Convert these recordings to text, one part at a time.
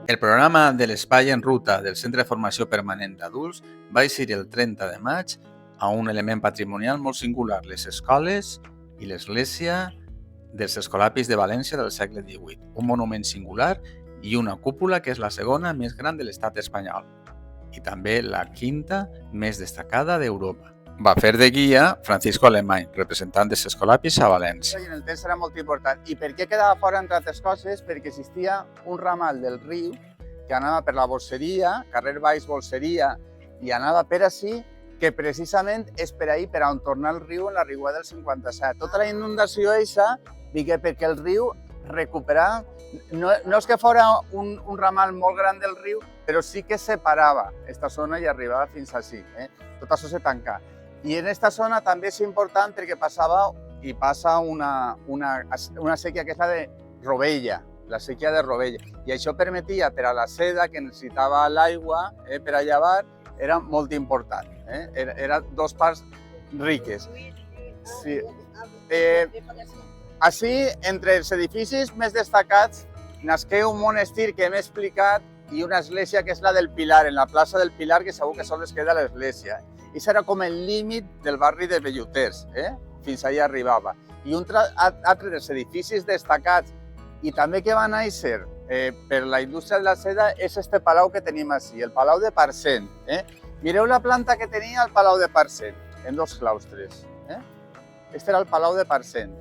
El programa de l'Espai en Ruta del Centre de Formació Permanent d'Adults va eixir el 30 de maig a un element patrimonial molt singular, les escoles i l'església dels Escolapis de València del segle XVIII, un monument singular i una cúpula que és la segona més gran de l'estat espanyol i també la quinta més destacada d'Europa. Va fer de guia Francisco Alemany, representant dels Escolapis a València. En el temps era molt important. I per què quedava fora, entre altres coses? Perquè existia un ramal del riu que anava per la Bolseria, carrer Baix Bolseria, i anava per ací, que precisament és per ahir, per on tornar el riu en la riuada del 57. Tota la inundació eixa vingué perquè el riu recuperar, no és que fora un ramal molt gran del riu, però sí que separava aquesta zona i arribava fins ací. Tot això se tancà. I en aquesta zona també és important perquè passava i passa una sèquia que és la de Rovella, la sèquia de Rovella. I això permetia per a la seda, que necessitava l'aigua per a llevar, era molt important. Era dos parts riques. Sí. Així, entre els edificis més destacats, nasqué un monestir que hem explicat i una església que és la del Pilar, en la plaça del Pilar, que segur que sols queda l'església. I això era com el límit del barri de Belluters, fins allà arribava. I un altre dels edificis destacats i també que va néixer per la indústria de la seda és este palau que tenim així, el Palau de Parcent. Mireu la planta que tenia el Palau de Parcent, en dos claustres. Este era el Palau de Parcent.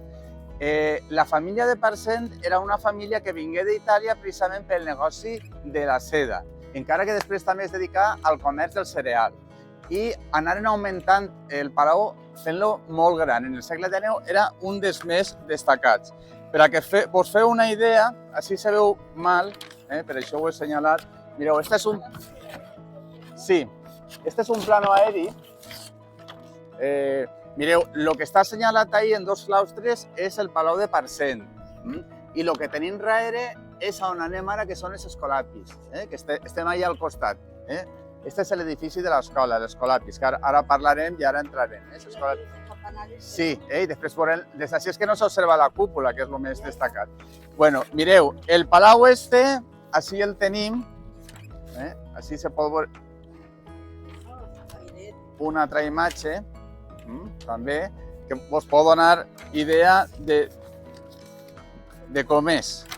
La família de Parcent era una família que vingué d'Itàlia precisament pel negoci de la seda, encara que després també es dedicà al comerç del cereal. I anaren augmentant el palau fent-lo molt gran. En el segle XIX era un dels més destacats. Per a que vos feu una idea, així se veu mal, per això ho he assenyalat. Mireu, este és un... Sí, este és un plano aeri. Mireu, el que està assenyalat ahí en dos claustres és el Palau de Parcent. I el que tenim darrere és on anem ara, que són els Escolapis, que estem allà al costat. Este és l'edifici de l'escola, l'Escolapis, que ara parlarem i ara entrarem. Sí, i després veurem, des d'ací és que no s'observa la cúpula, que és el més destacat. Bueno, mireu, el palau este, així el tenim, així se pot veure una altra imatge, també, que us pot donar idea de com és.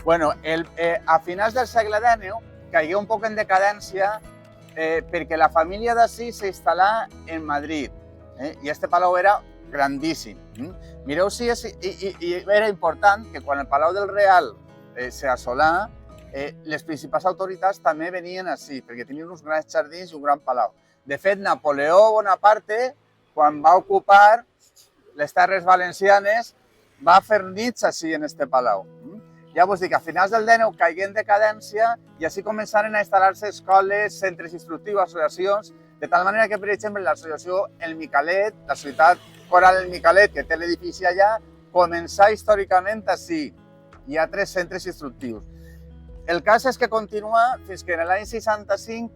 Bueno, a finals del segle XIX caigué un poc en decadència perquè la família d'ací s'instal·là en Madrid i este palau era grandíssim. Mireu si era important que quan el Palau del Real s'assolà, les principals autoritats també venien ací, perquè tenien uns grans jardins i un gran palau. De fet, Napoleó Bonaparte, quan va ocupar les terres valencianes, va fer nits ací en este palau. Ja vos dic, a finals del XIX caigué en decadència i així començaren a instal·lar-se escoles, centres instructius, associacions, de tal manera que, per exemple, l'associació El Micalet, la Societat Coral El Micalet, que té l'edifici allà, començà històricament ací. Hi ha 3 centres instructius. El cas és que continua fins que en l'any 65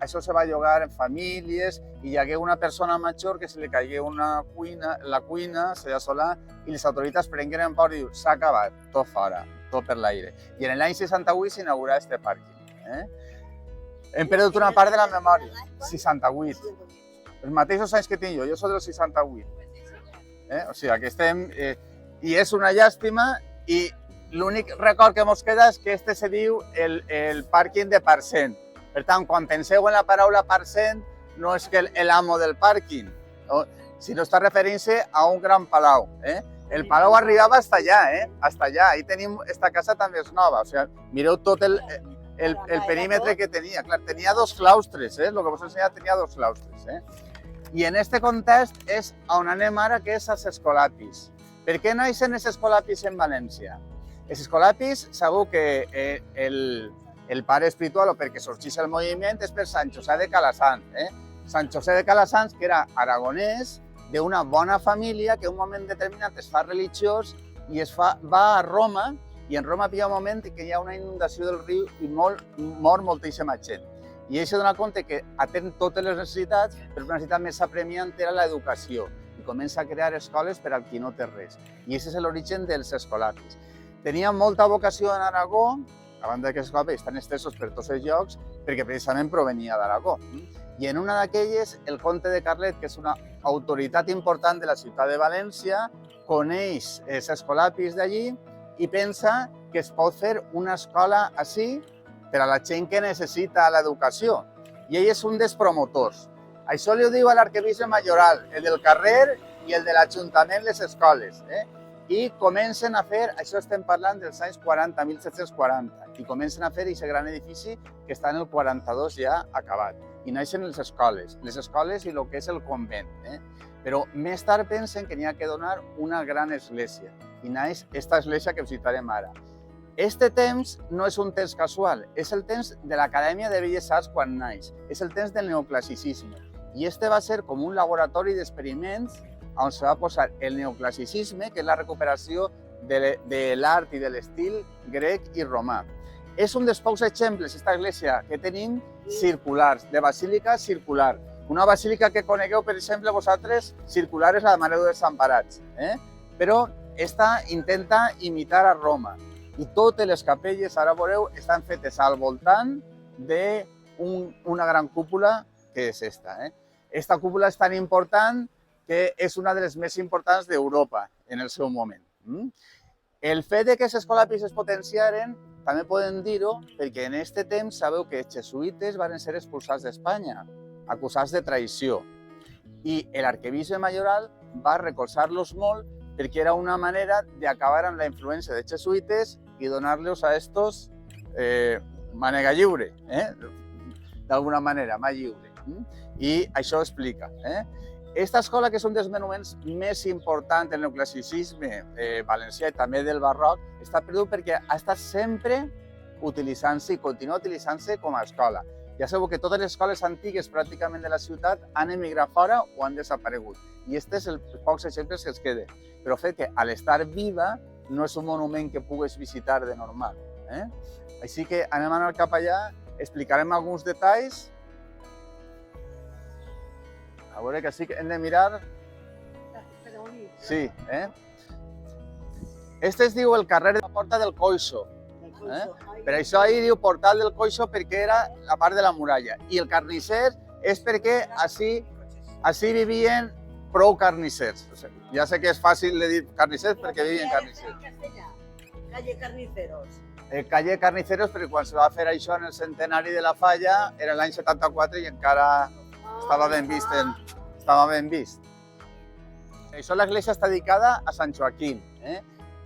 això se va llogar en famílies i hi hagué una persona major que se li caigué la cuina, se assolà, i les autoritats prengueren pau i diuen s'ha acabat, tot fora, tot per l'aire. I en l'any 68 s'inaugurà este pàrquing. Hem perdut una part de la memòria. 68. Els mateixos anys que tinc jo soc del 68. O sigui, que estem... I és una llàstima i l'únic record que ens queda és que este se diu el pàrquing de Parcent. Per tant, quan penseu en la paraula Parcent, no és que l'amo del pàrquing, sinó està referint-se a un gran palau. El palau arribava hasta allà, hasta allà. Ahí tenim, esta casa també és nova. O sigui, mireu tot el perímetre que tenia. Clar, tenia 2 claustres, el que vos he ensenyat tenia 2 claustres. I en este context és on anem ara, que és als Escolapis. Per què naixen els Escolapis en València? Els Escolapis, segur que el pare espiritual o perquè sorgís el moviment és per Sant José de Calassanç. Sant José de Calassanç, que era aragonès, d'una bona família que en un moment determinat es fa religiós i va a Roma, i en Roma hi ha un moment que hi ha una inundació del riu i mor moltíssima gent. I ell s'ha donat compte que atén totes les necessitats, però una necessitat més apremiant era l'educació, i comença a crear escoles per al qui no té res. I aquest és l'origen dels Escolapis. Tenia molta vocació en Aragó a banda d'aquesta escola estan estesos per tots els llocs perquè precisament provenia d'Aragó. I en una d'aquelles, el comte de Carlet, que és una autoritat important de la ciutat de València, coneix els escolapis d'allí i pensa que es pot fer una escola així per a la gent que necessita l'educació. I ell és un dels promotors. Això li ho diu a l'arquebisbe majoral, el del carrer i el de l'Ajuntament, les escoles. I comencen a fer, això estem parlant dels anys 40, 1740, i comencen a fer aquest gran edifici que està en el 42 ja acabat. I naixen les escoles i el que és el convent. Però més tard pensen que n'hi ha que donar una gran església, i naix aquesta església que visitarem ara. Este temps no és un temps casual, és el temps de l'Acadèmia de Belles Arts quan naix, és el temps del neoclassicisme. I este va ser com un laboratori d'experiments on se va posar el neoclassicisme, que és la recuperació de l'art i de l'estil grec i romà. És un dels pocs exemples, aquesta església que tenim, circulars, de basílica circular. Una basílica que conegueu, per exemple, vosaltres, circular és la de Mare de Desemparats, però esta intenta imitar a Roma. I totes les capelles, ara veureu, estan fetes al voltant d'una gran cúpula que és esta. Esta cúpula és tan important que és una de les més importants d'Europa en el seu moment. El fet que els escolapis es potenciaren, també podem dir-ho, perquè en aquest temps sabeu que els jesuïtes van ser expulsats d'Espanya, acusats de traïció. I l'arquebisbe majoral va recolzar-los molt perquè era una manera d'acabar amb la influència dels jesuïtes i donar-los a estos mànega lliure, d'alguna manera, mà lliure. I això ho explica. Aquesta escola, que és un dels monuments més importants del neoclassicisme valencià i també del barroc, està perdut perquè ha estat sempre utilitzant-se i continua utilitzant-se com a escola. Ja sabeu que totes les escoles antigues pràcticament de la ciutat han emigrat fora o han desaparegut. I aquests són els pocs exemples que es queden. Però el fet que, al estar viva, no és un monument que pugues visitar de normal. Així que anem a anar cap allà, explicarem alguns detalls. A veure que sí que hem de mirar. Sí, Este es diu el carrer de la Porta del Coixo. Per això ahir diu Portal del Coixo perquè era la part de la muralla. I el carnisser és perquè així vivien prou carnissers. Ja sé que és fàcil de dir carnissers perquè vivien carnissers. Calle Carniceros. Calle Carniceros perquè quan se va fer això en el centenari de la Falla era l'any 74 i encara estava ben vist. Això, l'església està dedicada a Sant Joaquim.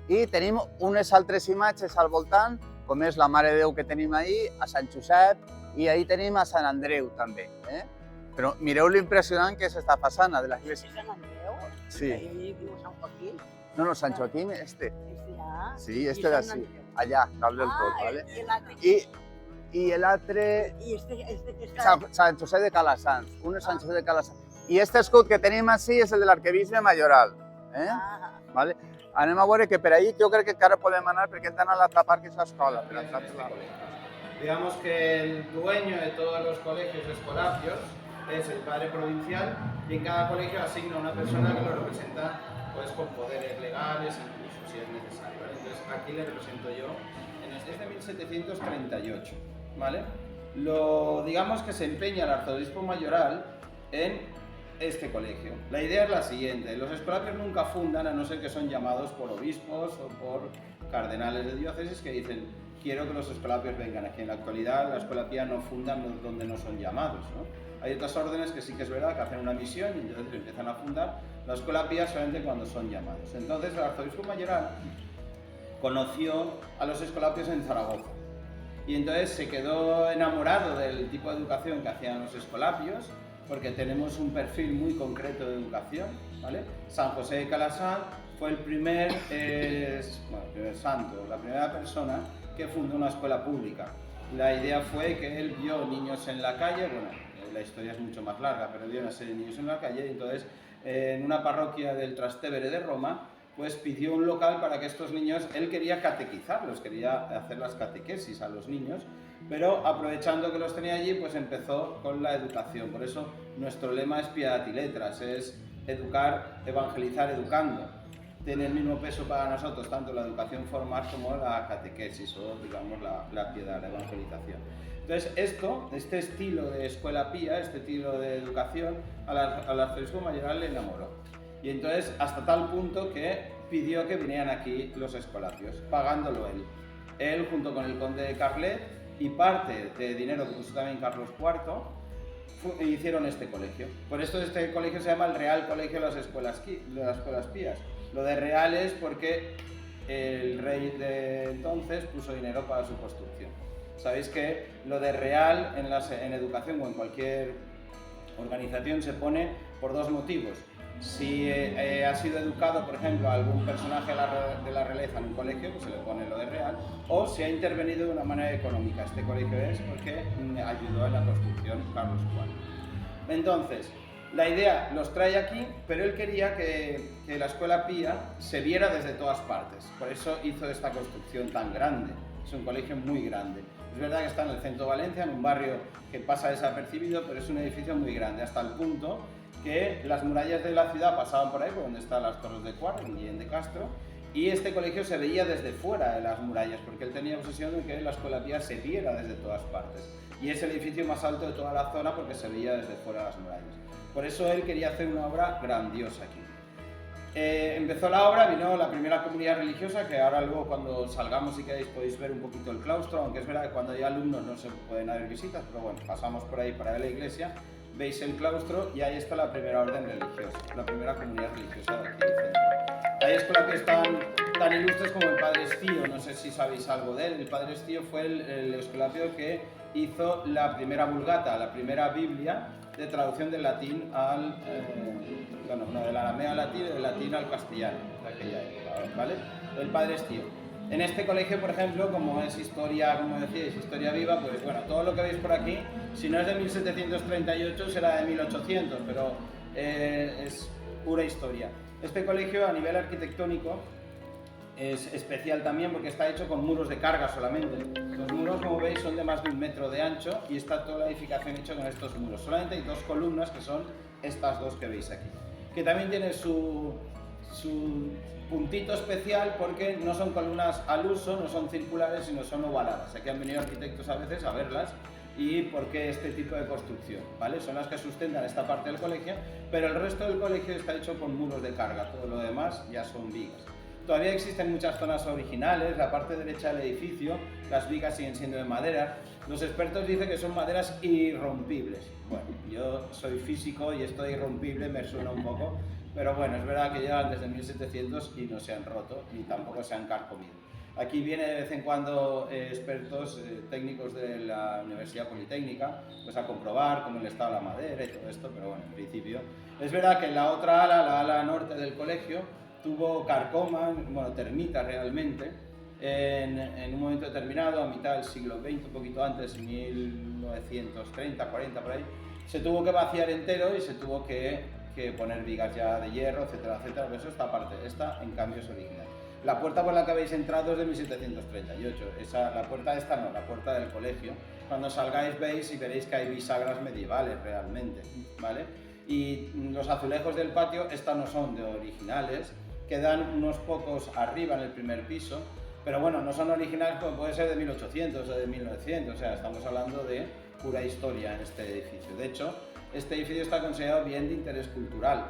I tenim unes altres imatges al voltant, com és la Mare de Déu que tenim ahir, a Sant Josep, i ahir tenim a Sant Andreu també. Però mireu l'impressionant que s'està passant de l'església. Sant Andreu? Sí. Ahí diu Sant Joaquim. No, Sant Joaquim, este. Sí, este I d'ací. Allà, dalt del tot, ¿vale? I l'altre... I este que està... Sant Josep de Calassanç, un és Sant Josep de Calassanç. I este escut que tenim així és el de l'arquebisbe majoral. ¿Vale? Anem a veure que per ahí jo crec que encara podem anar perquè hem d'anar a l'altra part que és l'escola. Digamos que el dueño de todos los colegios escolapios es el padre provincial y en cada colegio asigna una persona que lo representa pues, con poderes legales, incluso si es necesario. ¿Vale? Entonces aquí le represento yo, desde 1738. ¿Vale? Digamos que se empeña el arzobispo mayoral en este colegio. La idea es la siguiente: los escolapios nunca fundan a no ser que son llamados por obispos o por cardenales de diócesis que dicen quiero que los escolapios vengan aquí. En la actualidad la escolapía no fundan donde no son llamados, ¿no? Hay otras órdenes que sí que es verdad que hacen una misión y entonces empiezan a fundar. La escolapía solamente cuando son llamados. Entonces el arzobispo mayoral conoció a los escolapios en Zaragoza y entonces se quedó enamorado del tipo de educación que hacían los escolapios, porque tenemos un perfil muy concreto de educación, ¿vale? San José de Calassanç fue el primer santo, la primera persona que fundó una escuela pública. La idea fue que él vio niños en la calle, bueno, la historia es mucho más larga, pero vio una serie de niños en la calle y entonces en una parroquia del Trastevere de Roma, pues pidió un local para que estos niños, él quería catequizarlos, quería hacer las catequesis a los niños, pero aprovechando que los tenía allí, pues empezó con la educación. Por eso nuestro lema es Pietat y Letras, es educar, evangelizar, educando. tiene el mismo peso para nosotros tanto la educación formal como la catequesis o digamos la piedad, la evangelización. Entonces este estilo de escuela pía, este estilo de educación al arzobispo mayoral le enamoró. Y entonces hasta tal punto que pidió que vinieran aquí los escolapios, pagándolo él. Él junto con el conde de Carlet y parte de dinero que puso también Carlos IV, hicieron este colegio. Por esto este colegio se llama el Real Colegio de las Escuelas Pías. Lo de real es porque el rey de entonces puso dinero para su construcción. Sabéis que lo de real en educación o en cualquier organización se pone por dos motivos. Si ha sido educado, por ejemplo, algún personaje de la realeza en un colegio, pues se le pone lo de real, o si ha intervenido de una manera económica. Este colegio es porque ayudó en la construcción Carlos IV. Entonces, la idea los trae aquí, pero él quería que la escuela pía se viera desde todas partes. Por eso hizo esta construcción tan grande. Es un colegio muy grande. Es verdad que está en el centro de Valencia, en un barrio que pasa desapercibido, pero es un edificio muy grande, hasta el punto que las murallas de la ciudad pasaban por ahí, por donde están las Torres de Cuart, en Guillén de Castro, y este colegio se veía desde fuera de las murallas, porque él tenía obsesión de que la escuela pía se viera desde todas partes. Y es el edificio más alto de toda la zona porque se veía desde fuera de las murallas. Por eso él quería hacer una obra grandiosa aquí. Empezó la obra, vino la primera comunidad religiosa, que ahora luego cuando salgamos si queréis podéis ver un poquito el claustro, aunque es verdad que cuando hay alumnos no se pueden haber visitas, pero bueno, pasamos por ahí para ver la iglesia, veis el claustro y ahí está la primera orden religiosa, la primera comunidad religiosa de aquí del centro. Hay escolapios tan ilustres como el Padre Estío, no sé si sabéis algo de él. El Padre Estío fue el escolapio que hizo la primera Vulgata, la primera Biblia de traducción del latín al, del arameo al latín y del latín al castellano, de aquella época, ¿vale? El Padre Estío. En este colegio, por ejemplo, como es historia, como decíais, historia viva, pues bueno, todo lo que veis por aquí, si no es de 1738 será de 1800, pero es pura historia. Este colegio a nivel arquitectónico es especial también porque está hecho con muros de carga solamente. Los muros, como veis, son de más de 1 metro de ancho y está toda la edificación hecha con estos muros. Solamente hay 2 columnas que son estas 2 que veis aquí, que también tiene su puntito especial porque no son columnas al uso, no son circulares, sino son ovaladas. Aquí han venido arquitectos a veces a verlas y por qué este tipo de construcción, ¿vale? Son las que sustentan esta parte del colegio, pero el resto del colegio está hecho con muros de carga, todo lo demás ya son vigas. Todavía existen muchas zonas originales, la parte derecha del edificio, las vigas siguen siendo de madera. Los expertos dicen que son maderas irrompibles. Bueno, yo soy físico y esto de irrompible me suena un poco, pero bueno, es verdad que llevan desde 1700 y no se han roto ni tampoco se han carcomido. Aquí vienen de vez en cuando expertos técnicos de la Universidad Politécnica pues a comprobar cómo el estado de la madera y todo esto, pero bueno, en principio. Es verdad que en la otra ala, la ala norte del colegio, tuvo carcoma, bueno, termita realmente, en un momento determinado, a mitad del siglo XX, un poquito antes, 1930, 40 por ahí, se tuvo que vaciar entero y se tuvo que poner vigas ya de hierro, etcétera, etcétera, pero eso esta parte, esta en cambio es original. La puerta por la que habéis entrado es de 1738, la puerta esta no, la puerta del colegio. Cuando salgáis veis y veréis que hay bisagras medievales realmente, ¿vale? Y los azulejos del patio, estas no son de originales, quedan unos pocos arriba en el primer piso, pero bueno, no son originales como puede ser de 1800 o de 1900, o sea, estamos hablando de pura historia en este edificio. De hecho, este edificio está considerado bien de interés cultural,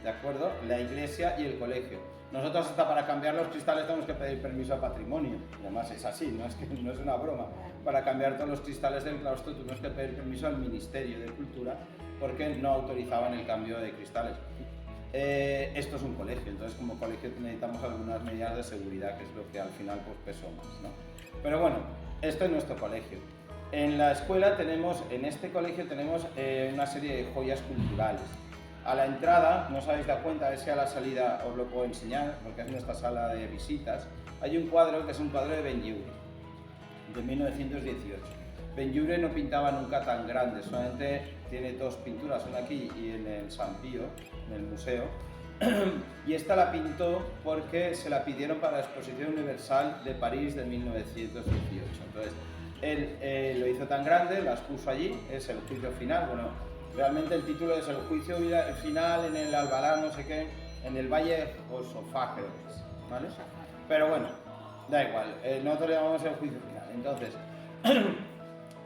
¿de acuerdo? La iglesia y el colegio. Nosotros hasta para cambiar los cristales tenemos que pedir permiso a patrimonio, además es así, no es una broma. Para cambiar todos los cristales del claustro tuvimos que pedir permiso al Ministerio de Cultura porque no autorizaban el cambio de cristales. Esto es un colegio, entonces como colegio necesitamos algunas medidas de seguridad, que es lo que al final pues pesó más, ¿no? Pero bueno, esto es nuestro colegio. En la escuela tenemos, en este colegio tenemos una serie de joyas culturales. A la entrada, no os habéis dado cuenta, es que a la salida os lo puedo enseñar, porque es nuestra sala de visitas. Hay un cuadro que es un cuadro de Benlliure, de 1918. Benlliure no pintaba nunca tan grande, solamente tiene 2 pinturas, una aquí y en el San Pío, en el museo. Y esta la pintó porque se la pidieron para la Exposición Universal de París de 1918. Entonces, él lo hizo tan grande, las puso allí, es el juicio final. Bueno, realmente el título es el juicio final en el Albalá, no sé qué, en el Valle Josafat, creo que es, ¿vale? Pero bueno, da igual, nosotros le llamamos el juicio final. Entonces,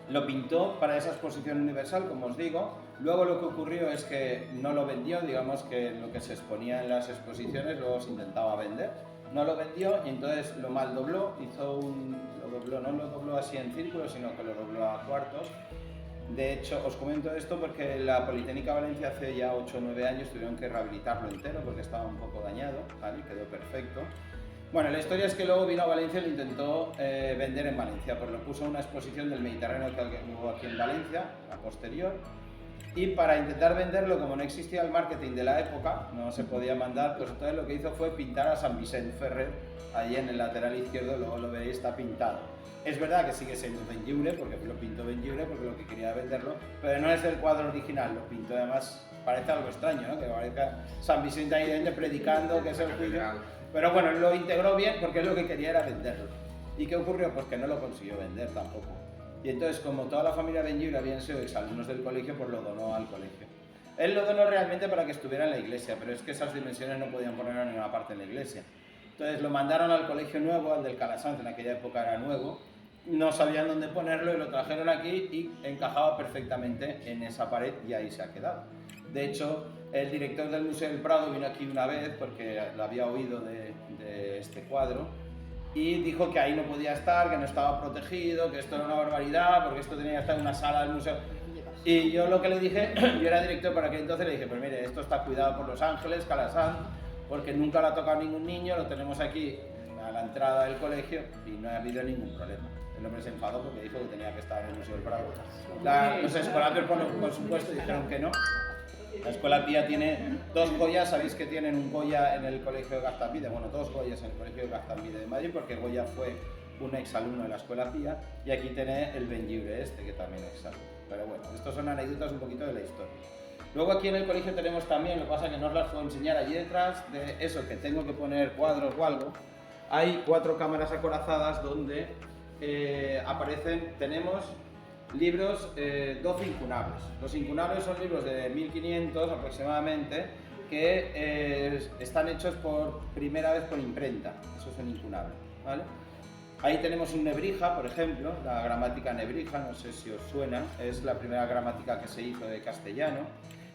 lo pintó para esa exposición universal, como os digo. Luego lo que ocurrió es que no lo vendió, digamos que lo que se exponía en las exposiciones luego se intentaba vender. No lo vendió y entonces lo mal dobló, no lo dobló así en círculo, sino que lo dobló a cuartos. De hecho, os comento esto porque la Politécnica Valencia hace ya 8 o 9 años tuvieron que rehabilitarlo entero porque estaba un poco dañado, ¿vale? Y quedó perfecto. Bueno, la historia es que luego vino a Valencia y lo intentó vender en Valencia, pues lo puso en una exposición del Mediterráneo que hubo aquí en Valencia, a posterior. Y para intentar venderlo, como no existía el marketing de la época, no se podía mandar, pues entonces lo que hizo fue pintar a San Vicente Ferrer, ahí en el lateral izquierdo, luego lo veréis, está pintado. Es verdad que sigue siendo Benlliure, porque lo pintó Benlliure, porque lo que quería venderlo, pero no es del cuadro original, lo pintó además, parece algo extraño, ¿no? Que parezca San Vicente ahí dentro predicando, que es el juicio. Pero bueno, lo integró bien porque él lo que quería era venderlo. ¿Y qué ocurrió? Pues que no lo consiguió vender tampoco. Y entonces, como toda la familia Benlliure habían sido exalumnos del colegio, pues lo donó al colegio. Él lo donó realmente para que estuviera en la iglesia, pero es que esas dimensiones no podían ponerlo en ninguna parte en la iglesia. Entonces lo mandaron al colegio nuevo, al del Calasanz, en aquella época era nuevo, no sabían dónde ponerlo y lo trajeron aquí y encajaba perfectamente en esa pared y ahí se ha quedado. De hecho, el director del Museo del Prado vino aquí una vez porque lo había oído de este cuadro y dijo que ahí no podía estar, que no estaba protegido, que esto era una barbaridad, porque esto tenía que estar en una sala del museo. Y yo lo que le dije, yo era director para aquel entonces, le dije, pues mire, esto está cuidado por Los Ángeles, Calasanz, porque nunca lo ha tocado ningún niño, lo tenemos aquí a la entrada del colegio y no ha habido ningún problema. El hombre se enfadó porque dijo que tenía que estar en el Museo del Prado. Los escolapios, por supuesto, dijeron que no. La Escuela Pía tiene 2 Goyas, sabéis que tienen un Goya en el Colegio de Gaztambide, bueno, 2 Goyas en el Colegio de Gaztambide de Madrid, porque Goya fue un exalumno de la Escuela Pía, y aquí tiene el Benlliure este, que también es exalumno. Pero bueno, estos son anécdotas un poquito de la historia. Luego aquí en el colegio tenemos también, lo que pasa es que no os las puedo enseñar, allí detrás de eso, que tengo que poner cuadros o algo, hay 4 cámaras acorazadas donde aparecen, tenemos libros 12 incunables. Los incunables son libros de 1500 aproximadamente que están hechos por primera vez por imprenta, esos son incunables, ¿vale? Ahí tenemos un Nebrija, por ejemplo, la gramática Nebrija, no sé si os suena, es la primera gramática que se hizo de castellano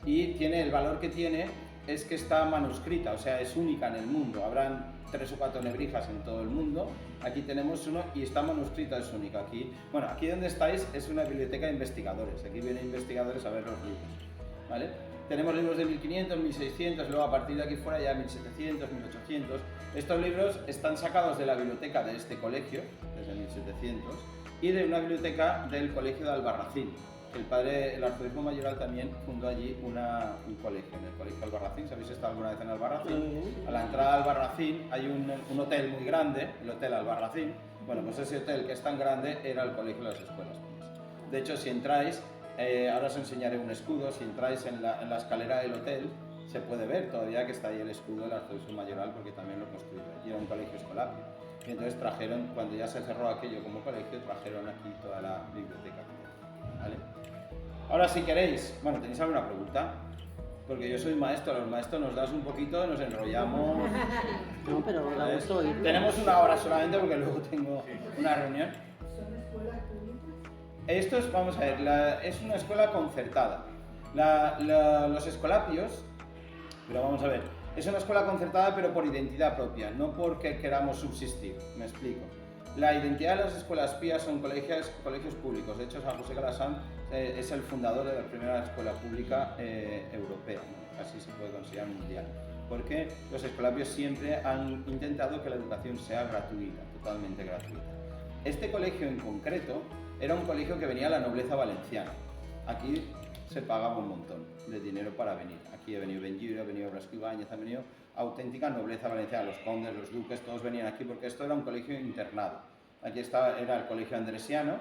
y tiene el valor que tiene es que está manuscrita, o sea, es única en el mundo. Habrán 3 o 4 Nebrijas en todo el mundo, aquí tenemos uno y está manuscrita, es única. Aquí, bueno, aquí donde estáis es una biblioteca de investigadores, aquí vienen investigadores a ver los libros, ¿vale? Tenemos libros de 1500, 1600, luego a partir de aquí fuera ya 1700, 1800. Estos libros están sacados de la biblioteca de este colegio, desde 1700, y de una biblioteca del colegio de Albarracín. El arzobispo mayoral también fundó allí un colegio, en el colegio Albarracín. ¿Habéis estado alguna vez en Albarracín? A la entrada de Albarracín hay un hotel muy grande, el Hotel Albarracín. Bueno, pues ese hotel que es tan grande era el colegio de las escuelas. De hecho, si entráis, ahora os enseñaré un escudo, si entráis en la escalera del hotel, se puede ver todavía que está ahí el escudo del arzobispo mayoral porque también lo construyó. Y era un colegio escolapio. Y entonces trajeron, cuando ya se cerró aquello como colegio, trajeron aquí toda la biblioteca. ¿Vale? Ahora si queréis, bueno, ¿tenéis alguna pregunta? Porque yo soy maestro, los maestros nos das un poquito, nos enrollamos. No, pero la gusto oír. Tenemos una hora solamente porque luego tengo una reunión. ¿Son escuelas públicas? Esto es, vamos a ver, es una escuela concertada. Los escolapios, pero vamos a ver, es una escuela concertada pero por identidad propia, no porque queramos subsistir, me explico. La identidad de las escuelas pías son colegios públicos. De hecho, San José Calasanz es el fundador de la primera escuela pública europea, ¿no? Así se puede considerar mundial. Porque los escolapios siempre han intentado que la educación sea gratuita, totalmente gratuita. Este colegio en concreto era un colegio que venía a la nobleza valenciana. Aquí se pagaba un montón de dinero para venir. Aquí ha venido Benlliure, ha venido Blasco Ibáñez, ha venido auténtica nobleza valenciana, los condes, los duques, todos venían aquí porque esto era un colegio internado. Aquí era el colegio andresiano,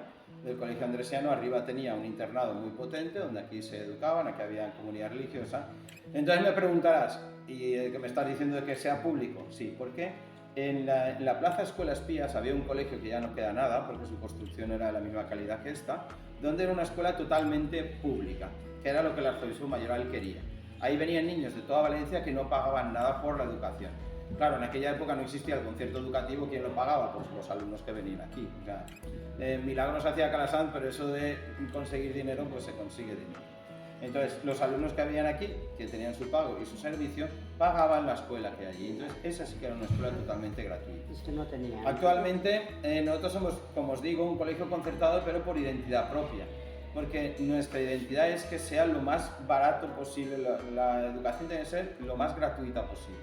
del colegio andresiano arriba tenía un internado muy potente donde aquí se educaban, aquí había comunidad religiosa. Entonces me preguntarás, ¿y que me estás diciendo de que sea público? Sí, porque en la Plaza Escuelas Pías había un colegio que ya no queda nada porque su construcción era de la misma calidad que esta, donde era una escuela totalmente pública, que era lo que el arzobispo mayoral quería. Ahí venían niños de toda Valencia que no pagaban nada por la educación. Claro, en aquella época no existía el concierto educativo. ¿Quién lo pagaba? Pues los alumnos que venían aquí. O sea, milagros hacía Calasanz, pero eso de conseguir dinero, pues se consigue dinero. Entonces, los alumnos que habían aquí, que tenían su pago y su servicio, pagaban la escuela que hay allí. Entonces, esa sí que era una escuela totalmente gratuita. Es que no tenía. Actualmente, nosotros somos, como os digo, un colegio concertado, pero por identidad propia. Porque nuestra identidad es que sea lo más barato posible, la educación tiene que ser lo más gratuita posible.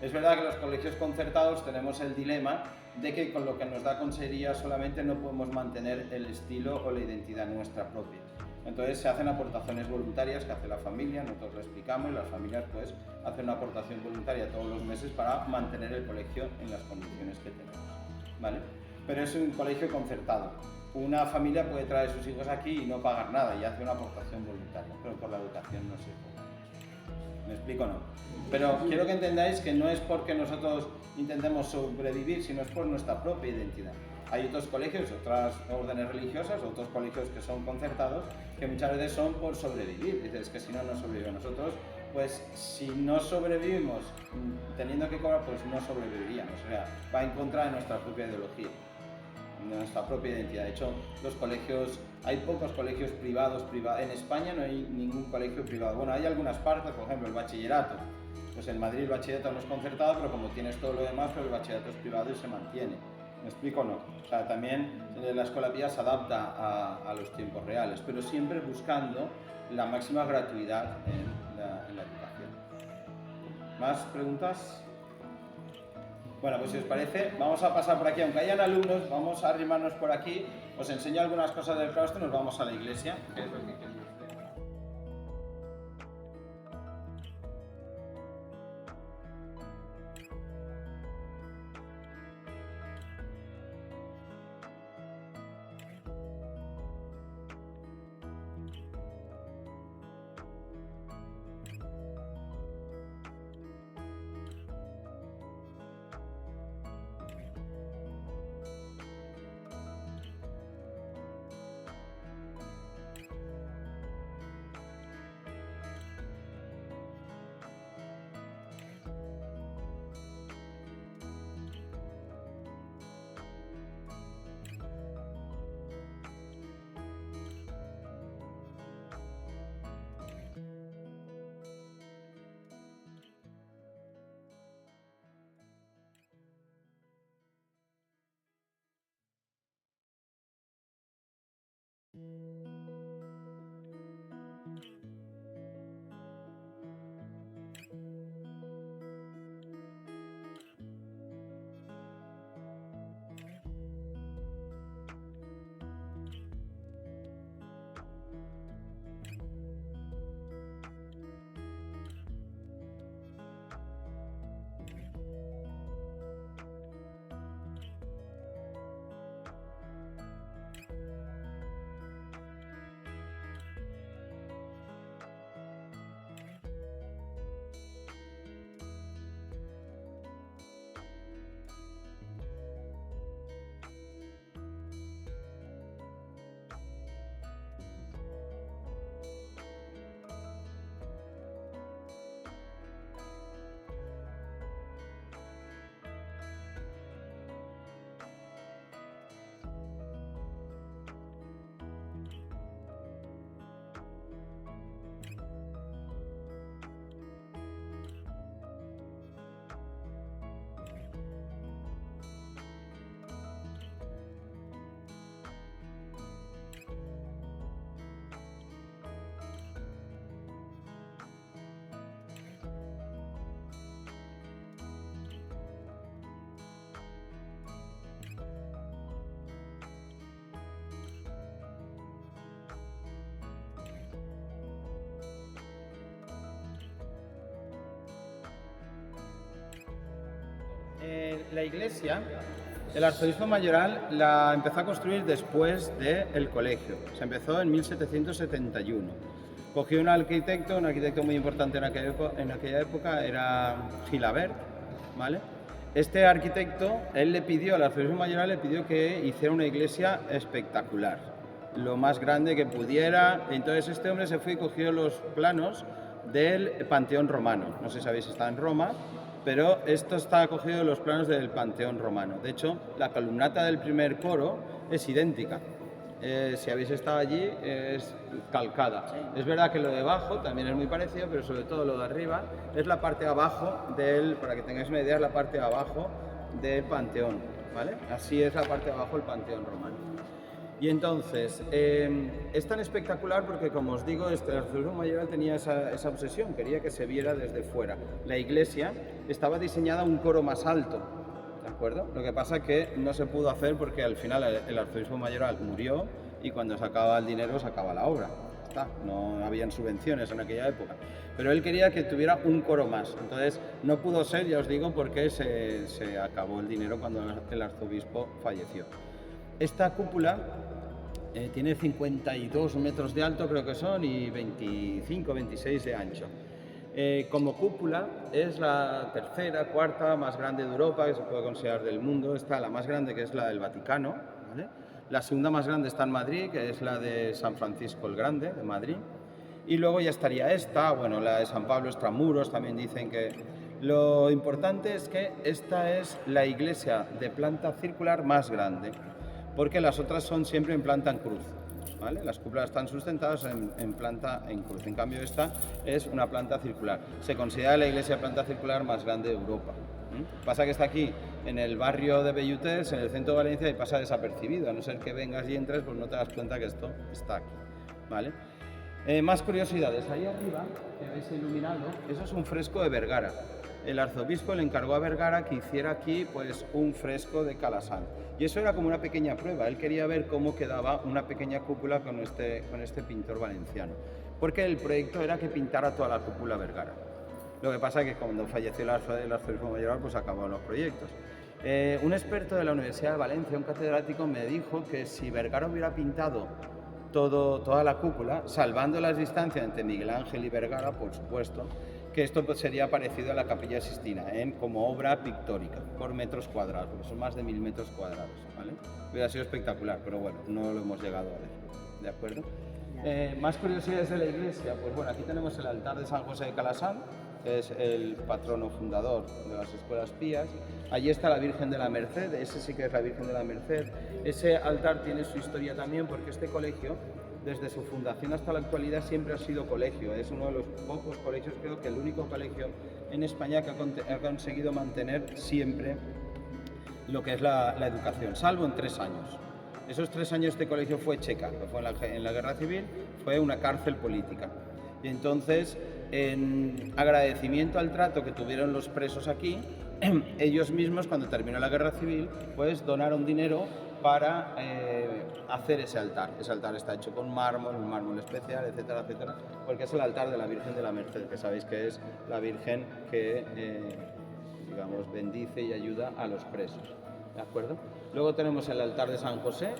Es verdad que los colegios concertados tenemos el dilema de que con lo que nos da consejería solamente no podemos mantener el estilo o la identidad nuestra propia. Entonces se hacen aportaciones voluntarias que hace la familia, nosotros lo explicamos y las familias pues hacen una aportación voluntaria todos los meses para mantener el colegio en las condiciones que tenemos, ¿vale? Pero es un colegio concertado. Una familia puede traer a sus hijos aquí y no pagar nada y hace una aportación voluntaria, pero por la educación no se puede. ¿Me explico o no? Pero quiero que entendáis que no es porque nosotros intentemos sobrevivir, sino es por nuestra propia identidad. Hay otros colegios, otras órdenes religiosas, otros colegios que son concertados, que muchas veces son por sobrevivir. Dices que si no, no sobrevivimos. Nosotros, pues si no sobrevivimos teniendo que cobrar, pues no sobreviviríamos. O sea, va en contra de nuestra propia ideología, de nuestra propia identidad. De hecho, los colegios, hay pocos colegios privados. En España no hay ningún colegio privado. Bueno, hay algunas partes, por ejemplo, el bachillerato. Pues en Madrid el bachillerato no es concertado, pero como tienes todo lo demás, pues el bachillerato es privado y se mantiene. ¿Me explico o no? O sea, también la Escola Pía se adapta a los tiempos reales, pero siempre buscando la máxima gratuidad en la educación. ¿Más preguntas? Bueno, pues si os parece, vamos a pasar por aquí. Aunque hayan alumnos, vamos a arrimarnos por aquí. Os enseño algunas cosas del claustro y nos vamos a la iglesia, que es lo que quería. La iglesia, el arzobispo mayoral la empezó a construir después del colegio. Se empezó en 1771. Cogió un arquitecto muy importante en aquella época, era Gilabert, ¿vale? Este arquitecto, él le pidió, al arzobispo mayoral le pidió que hiciera una iglesia espectacular, lo más grande que pudiera. Entonces este hombre se fue y cogió los planos del Panteón Romano. No sé si habéis estado en Roma, pero esto está cogido de los planos del Panteón Romano. De hecho, la columnata del primer coro es idéntica. Si habéis estado allí, es calcada. Es verdad que lo de abajo también es muy parecido, pero sobre todo lo de arriba es la parte de abajo para que tengáis una idea, es la parte de abajo del Panteón, ¿vale? Así es la parte de abajo del Panteón Romano. Y entonces, es tan espectacular porque, como os digo, el arzobispo mayoral tenía esa obsesión, quería que se viera desde fuera. La iglesia estaba diseñada un coro más alto, ¿de acuerdo? Lo que pasa es que no se pudo hacer porque al final el arzobispo mayoral murió y cuando se acaba el dinero se acaba la obra. No habían subvenciones en aquella época. Pero él quería que tuviera un coro más. Entonces no pudo ser, ya os digo, porque se acabó el dinero cuando el arzobispo falleció. Esta cúpula tiene 52 metros de alto, creo que son, y 25, 26 de ancho. Como cúpula es la tercera, cuarta más grande de Europa, que se puede considerar del mundo. Está la más grande, que es la del Vaticano, ¿vale? La segunda más grande está en Madrid, que es la de San Francisco el Grande, de Madrid. Y luego ya estaría esta, bueno, la de San Pablo Extramuros, también dicen que... Lo importante es que esta es la iglesia de planta circular más grande, porque las otras son siempre en planta en cruz, ¿vale? Las cúpulas están sustentadas en planta en cruz, en cambio esta es una planta circular. Se considera la iglesia de planta circular más grande de Europa. Pasa que está aquí, en el barrio de Belluters, en el centro de Valencia, y pasa desapercibido, a no ser que vengas y entres, pues no te das cuenta que esto está aquí, ¿vale? Más curiosidades, ahí arriba, que veis iluminado, eso es un fresco de Vergara. El arzobispo le encargó a Vergara que hiciera aquí pues un fresco de Calasanz. Y eso era como una pequeña prueba, él quería ver cómo quedaba una pequeña cúpula con este pintor valenciano. Porque el proyecto era que pintara toda la cúpula Vergara. Lo que pasa es que cuando falleció el arzobispo mayoral, pues acabaron los proyectos. Un experto de la Universidad de Valencia, un catedrático, me dijo que si Vergara hubiera pintado toda la cúpula, salvando las distancias entre Miguel Ángel y Vergara, por supuesto, que esto pues sería parecido a la Capilla Sixtina, como obra pictórica, por metros cuadrados, porque son más de 1000 metros cuadrados, ¿vale? Hubiera sido espectacular, pero bueno, no lo hemos llegado a ver, ¿de acuerdo? Más curiosidades de la iglesia, pues bueno, aquí tenemos el altar de San José de Calasanz, que es el patrono fundador de las escuelas pías. Allí está la Virgen de la Merced, ese sí que es la Virgen de la Merced. Ese altar tiene su historia también porque este colegio, desde su fundación hasta la actualidad, siempre ha sido colegio. Es uno de los pocos colegios, creo que el único colegio en España que ha conseguido mantener siempre lo que es la educación, salvo en 3 años. Esos 3 años este colegio fue checa, fue en la guerra civil, fue una cárcel política. Y entonces, en agradecimiento al trato que tuvieron los presos aquí, ellos mismos, cuando terminó la guerra civil, pues donaron dinero para hacer ese altar. Ese altar está hecho con mármol, un mármol especial, etcétera, etcétera, porque es el altar de la Virgen de la Merced, que sabéis que es la Virgen que, digamos, bendice y ayuda a los presos, ¿de acuerdo? Luego tenemos el altar de San José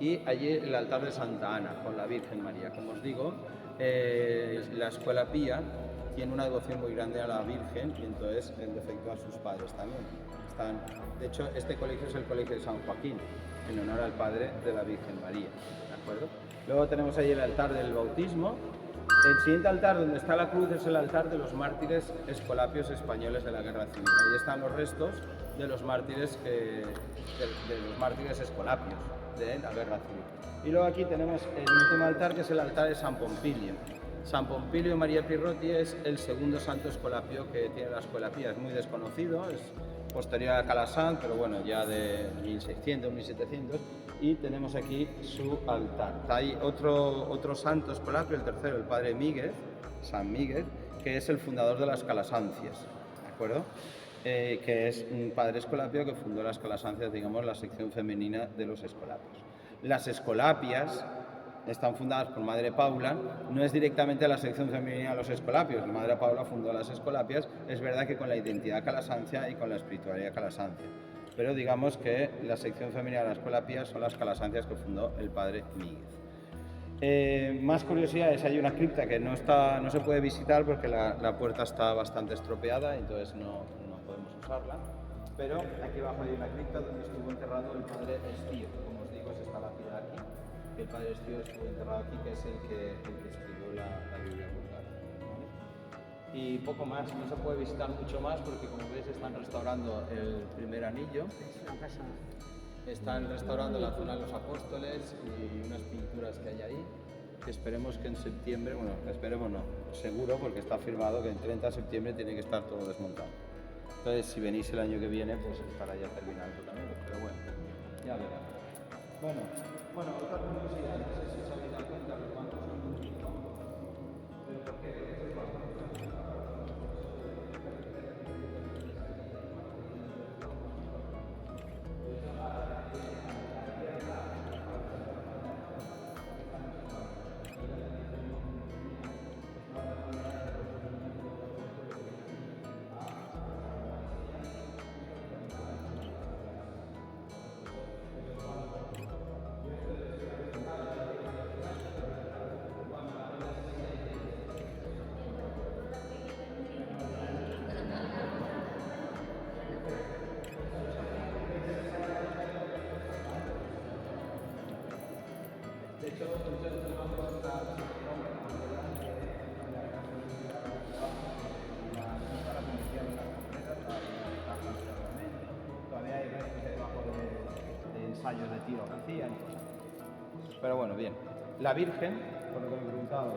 y allí el altar de Santa Ana, con la Virgen María. Como os digo, la escuela pía tiene una devoción muy grande a la Virgen y entonces en defecto a sus padres también. De hecho, este colegio es el colegio de San Joaquín, en honor al padre de la Virgen María, ¿de acuerdo? Luego tenemos ahí el altar del bautismo. El siguiente altar donde está la cruz es el altar de los mártires escolapios españoles de la Guerra Civil. Ahí están los restos de los mártires, escolapios de la Guerra Civil. Y luego aquí tenemos el último altar, que es el altar de San Pompilio. San Pompilio María Pirrotti es el segundo santo escolapio que tiene la escuela pía. Es muy desconocido, es posterior a Calasanz, pero bueno, ya de 1600, 1700. Y tenemos aquí su altar. Hay otro santo escolapio, el tercero, el padre Míguez, San Míguez, que es el fundador de las Calasancias, ¿de acuerdo? Que es un padre escolapio que fundó las Calasancias, digamos, la sección femenina de los escolapios. Las escolapias están fundadas por Madre Paula, no es directamente la sección femenina de los escolapios, Madre Paula fundó las escolapias, es verdad que con la identidad calasancia y con la espiritualidad calasancia, pero digamos que la sección femenina de la escuela pía son las Calasancias que fundó el padre Míguez. Más curiosidades, hay una cripta que no se puede visitar porque la puerta está bastante estropeada, entonces no podemos usarla, pero aquí abajo hay una cripta donde estuvo enterrado el padre Estío, como os digo, es esta lápida aquí. El padre Estío estuvo enterrado aquí, que es el que escribió la Biblia vulgata, ¿vale? y poco más. No se puede visitar mucho más porque, como veis, están restaurando el primer anillo. Es una pasada. Están restaurando la zona de los apóstoles y unas pinturas que hay ahí, que esperemos que en septiembre, bueno, esperemos no, seguro, porque está firmado que el 30 de septiembre tiene que estar todo desmontado. Entonces, si venís el año que viene, pues estará ya terminado también, pero bueno, ya verás. Bueno, otra curiosidad, no sé si os habéis dado cuenta, los bancos son muy incómodos, pero ¿por qué? Estos bancos todavía hay restos debajo de ensayos de tiro que hacían. Pero bueno, bien. La Virgen, por lo que me he preguntado,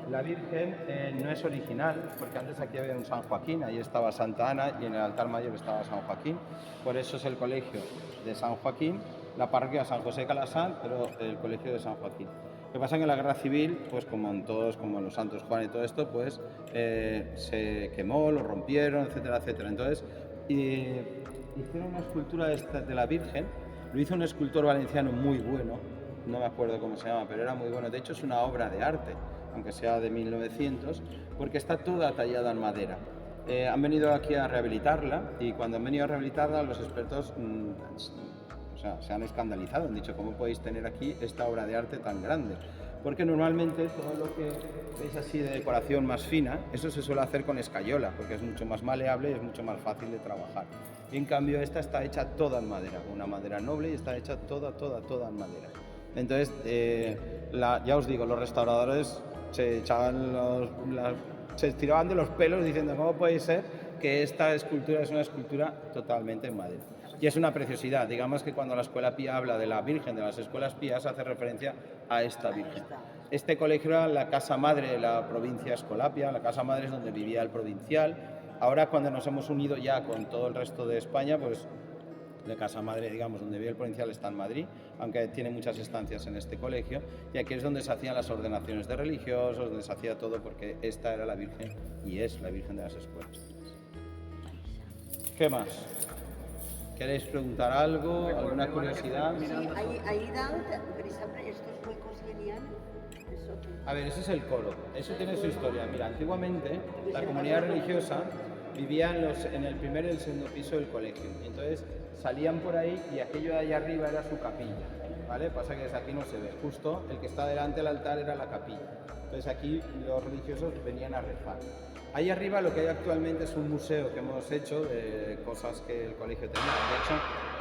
la Virgen no es original, porque antes aquí había un San Joaquín, ahí estaba Santa Ana y en el altar mayor estaba San Joaquín. Por eso es el colegio de San Joaquín, la parroquia San José Calasán, pero el colegio de San Joaquín. Lo que pasa es que en la Guerra Civil, pues como en todos, como en los Santos Juan y todo esto, pues se quemó, lo rompieron, etcétera, etcétera. Entonces, hicieron una escultura de la Virgen, lo hizo un escultor valenciano muy bueno, no me acuerdo cómo se llama, pero era muy bueno. De hecho, es una obra de arte, aunque sea de 1900, porque está toda tallada en madera. Han venido aquí a rehabilitarla y cuando han venido a rehabilitarla, los expertos se han escandalizado, han dicho, ¿cómo podéis tener aquí esta obra de arte tan grande? Porque normalmente todo lo que veis así de decoración más fina, eso se suele hacer con escayola, porque es mucho más maleable y es mucho más fácil de trabajar. Y en cambio esta está hecha toda en madera, una madera noble y está hecha toda en madera. Entonces, ya os digo, los restauradores se tiraban de los pelos diciendo, ¿cómo puede ser que esta escultura es una escultura totalmente en madera? Y es una preciosidad. Digamos que cuando la Escuela Pía habla de la Virgen de las Escuelas Pías, hace referencia a esta Virgen. Este colegio era la casa madre de la provincia Escolapia, la casa madre es donde vivía el provincial. Ahora, cuando nos hemos unido ya con todo el resto de España, pues la casa madre, digamos, donde vive el provincial está en Madrid, aunque tiene muchas estancias en este colegio, y aquí es donde se hacían las ordenaciones de religiosos, donde se hacía todo, porque esta era la Virgen y es la Virgen de las Escuelas. ¿Qué más? ¿Queréis preguntar algo? ¿Alguna curiosidad? Sí, ahí dan, por ejemplo, estos huecos geniales. A ver, ese es el coro, eso tiene su historia. Mira, antiguamente la comunidad religiosa vivía en el primer y el segundo piso del colegio. Entonces salían por ahí y aquello de allá arriba era su capilla, ¿vale? Pasa que desde aquí no se ve. Justo el que está delante del altar era la capilla. Entonces aquí los religiosos venían a rezar. Ahí arriba lo que hay actualmente es un museo que hemos hecho de cosas que el colegio tenía. De hecho,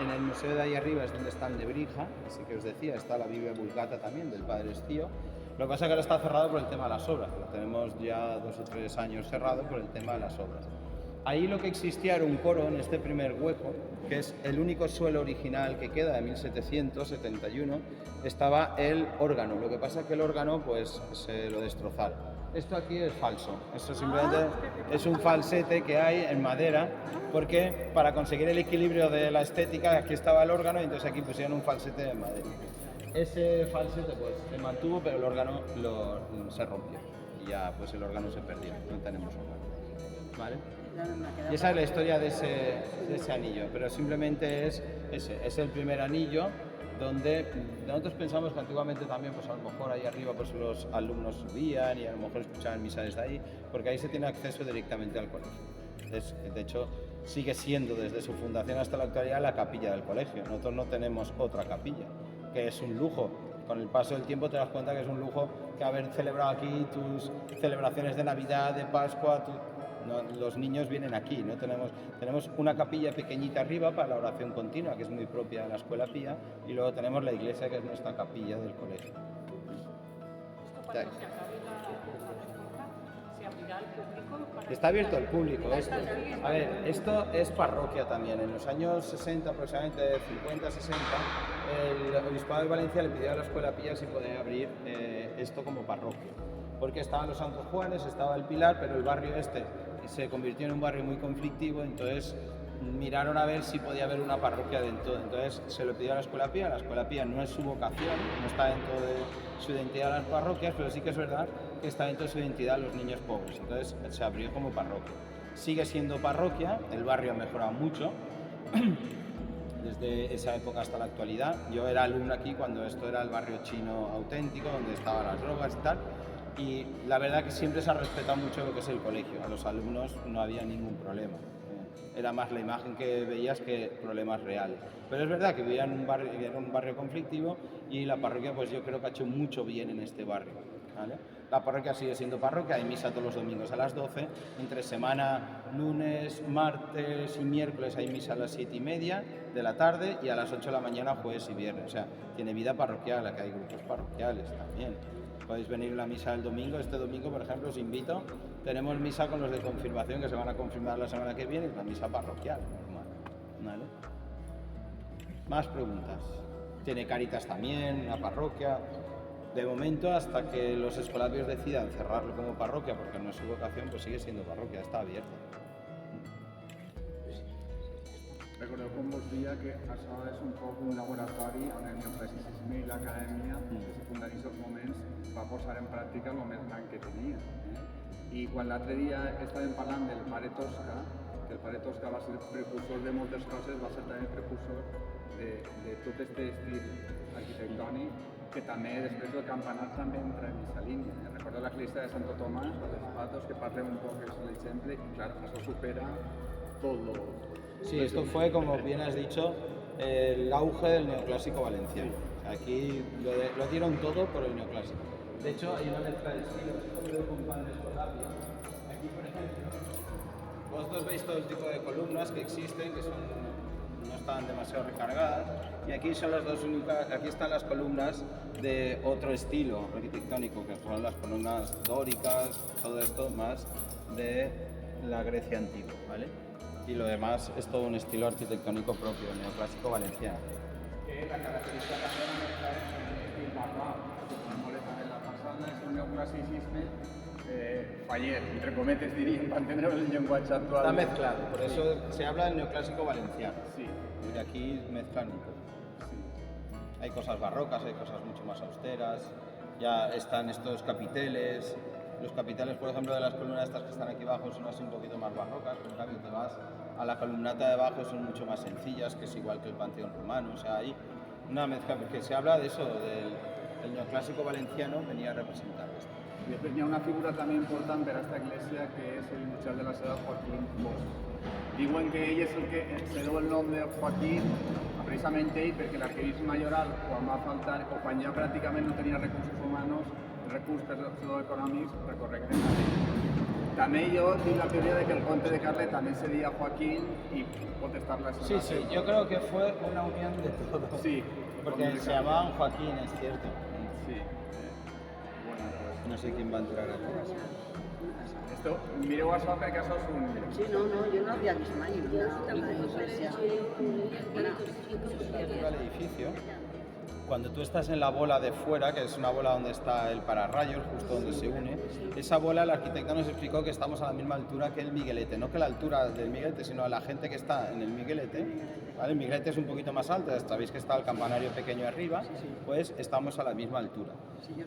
en el museo de ahí arriba es donde está el Nebrija, así que os decía, está la Biblia Vulgata también del Padre Estío. Lo que pasa es que ahora está cerrado por el tema de las obras. Lo tenemos ya 2 o 3 años cerrado por el tema de las obras. Ahí lo que existía era un coro en este primer hueco, que es el único suelo original que queda de 1771, estaba el órgano. Lo que pasa es que el órgano pues se lo destrozaron. Esto aquí es falso, esto simplemente es un falsete que hay en madera, porque para conseguir el equilibrio de la estética, aquí estaba el órgano y entonces aquí pusieron un falsete de madera. Ese falsete pues se mantuvo, pero el órgano se rompió y ya pues el órgano se perdió, no tenemos órgano. ¿Vale? Y esa es la historia de ese anillo, pero simplemente es el primer anillo donde nosotros pensamos que antiguamente también, pues a lo mejor ahí arriba pues los alumnos subían y a lo mejor escuchaban misa desde ahí, porque ahí se tiene acceso directamente al colegio. De hecho, sigue siendo desde su fundación hasta la actualidad la capilla del colegio. Nosotros no tenemos otra capilla, que es un lujo. Con el paso del tiempo te das cuenta que es un lujo que haber celebrado aquí tus celebraciones de Navidad, de Pascua, los niños vienen aquí, ¿no? Tenemos una capilla pequeñita arriba para la oración continua, que es muy propia de la Escuela Pía, y luego tenemos la iglesia, que es nuestra capilla del colegio. Esto cuando se acabe la reforma, se aplicará Está abierto al público esto. A ver, esto es parroquia también. En los años 60, aproximadamente 50, 60, el Obispado de Valencia le pidió a la Escuela Pía si podía abrir esto como parroquia. Porque estaban los Santos Juanes, estaba el Pilar, pero el barrio este se convirtió en un barrio muy conflictivo, entonces miraron a ver si podía haber una parroquia dentro. Entonces se lo pidió a la Escuela Pía. La Escuela Pía no es su vocación, no está dentro de su identidad las parroquias, pero sí que es verdad que está dentro de su identidad los niños pobres. Entonces se abrió como parroquia. Sigue siendo parroquia, el barrio ha mejorado mucho desde esa época hasta la actualidad. Yo era alumno aquí cuando esto era el barrio chino auténtico, donde estaban las drogas y tal. Y la verdad que siempre se ha respetado mucho lo que es el colegio. A los alumnos no había ningún problema. Era más la imagen que veías que problemas reales. Pero es verdad que vivían en un barrio conflictivo y la parroquia pues yo creo que ha hecho mucho bien en este barrio, ¿vale? La parroquia sigue siendo parroquia, hay misa todos los domingos a las 12, entre semana, lunes, martes y miércoles hay misa a las 7:30 de la tarde y a las 8 de la mañana jueves y viernes. O sea, tiene vida parroquial, aquí hay grupos parroquiales también. Podéis venir a la misa el domingo. Este domingo, por ejemplo, os invito. Tenemos misa con los de confirmación que se van a confirmar la semana que viene, es la misa parroquial, normal, ¿vale? Más preguntas. Tiene Cáritas también, una parroquia. De momento, hasta que los escolapios decidan cerrarlo como parroquia, porque no es su vocación, pues sigue siendo parroquia, està abierta. Recordeu com vos deia que això és un poc un laboratori on el neoclassicisme i l'acadèmia, des de secundaris moments, va posar en pràctica el més gran que tenia. I quan l'altre dia estàvem parlant del pare Tosca, que el pare Tosca va ser precursor de moltes coses, va ser també precursor de tot aquest estil arquitectònic, que també després del campanar també entra en aquesta línia. Recordeu l'església de Santo Tomàs, a les Patos, que parlem un poc l'exemple, i clar, això supera tot lo... Sí, esto fue, como bien has dicho, el auge del neoclásico valenciano. Aquí lo dieron todo por el neoclásico. De hecho, hay una mezcla de estilos, con padres Escolapio. Aquí, por ejemplo, vosotros veis todo el tipo de columnas que existen, que no están demasiado recargadas, y aquí son las dos únicas, aquí están las columnas de otro estilo arquitectónico, que son las columnas dóricas, todo esto más de la Grecia antigua, ¿vale? Y lo demás es todo un estilo arquitectónico propio, el neoclásico valenciano. La característica también es el marrón, la façana és un neoclassicisme faller, entre cometes diríem, para entender el lenguaje actual. Está mezclado, por eso se habla del neoclásico valenciano. Sí. Y aquí mezclan un poco. Sí. Hay cosas barrocas, hay cosas mucho más austeras, ya están estos capiteles. Los capiteles, por ejemplo, de las columnas estas que están aquí abajo son así un poquito más barrocas, en cambio te vas a la columnata de abajo son mucho más sencillas, que es igual que el Panteón Romano, o sea, hay una mezcla, porque se habla de eso, del neoclásico valenciano venía a representar esto. I després hi ha una figura també important per a aquesta església que és el Museu de la Seda Joaquín Bosch. Diuen que ell és el que se deu el nom de Joaquín, precisament ell, perquè l'arquebisbe majoral, quan va faltar, o quan ja pràcticament no tenia recursos humans, recursos econòmics, recorreguen a ell. També jo tinc la teoria de que el conde de Carlet també se deia Joaquín y pot estar la Sí, sí, yo creo que fue una unión de todo. Sí. Porque se llamaban Joaquín, es cierto. Sí. No sé quién va a entrar aquí. Esto, mireu això perquè això és un... Sí, no, yo no había visto más una iglesia. El edificio. Cuando tú estás en la bola de fuera, que es una bola donde está el pararrayos, justo donde se une, esa bola el arquitecto nos explicó que estamos a la misma altura que el Miguelete, no que la altura del Miguelete, sino a la gente que está en el Miguelete, ¿vale? El Miguelete es un poquito más alto, sabéis que está el campanario pequeño arriba, pues estamos a la misma altura.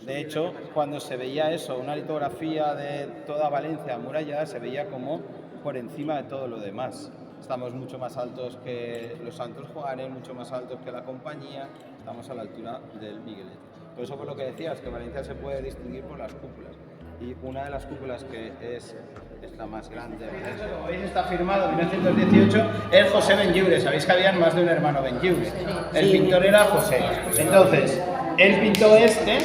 De hecho, cuando se veía eso, una litografía de toda Valencia amurallada, se veía como por encima de todo lo demás. Estamos mucho más altos que los Santos Juanes, mucho más altos que la compañía, estamos a la altura del Miguelete. Por eso, por lo que decías, que Valencia se puede distinguir por las cúpulas. Y una de las cúpulas que es la más grande, como veis está firmado en 1918, es José Benlliure. Sabéis que habían más de un hermano Benlliure. El pintor era José. Entonces, él pintó este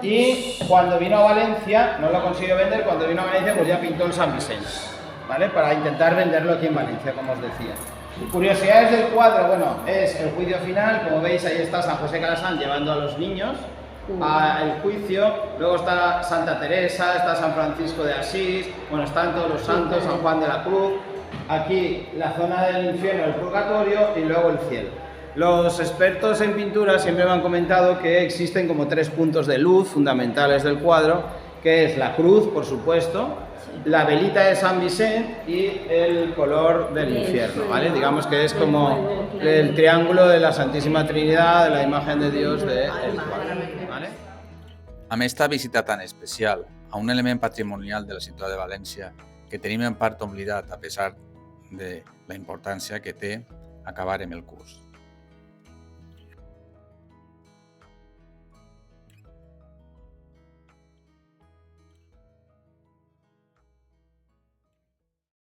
y cuando vino a Valencia, no lo consiguió vender, cuando vino a Valencia pues ya pintó el San Vicente, ¿vale? Para intentar venderlo aquí en Valencia, como os decía. Curiosidades del cuadro, bueno, es el juicio final, como veis ahí está San José Calasán llevando a los niños, el juicio, luego está Santa Teresa, está San Francisco de Asís, bueno, están todos los santos, San Juan de la Cruz, aquí la zona del infierno, el purgatorio y luego el cielo. Los expertos en pintura siempre me han comentado que existen como 3 puntos de luz fundamentales del cuadro, que es la cruz, por supuesto, la velita de San Vicente y el color del infierno, ¿vale? Digamos que es como el triángulo de la Santísima Trinidad, de la imagen de Dios del cuadro, ¿vale? Amb esta visita tan especial a un element patrimonial de la ciutat de València que tenim en part oblidat a pesar de la importància que té acabar amb el curs.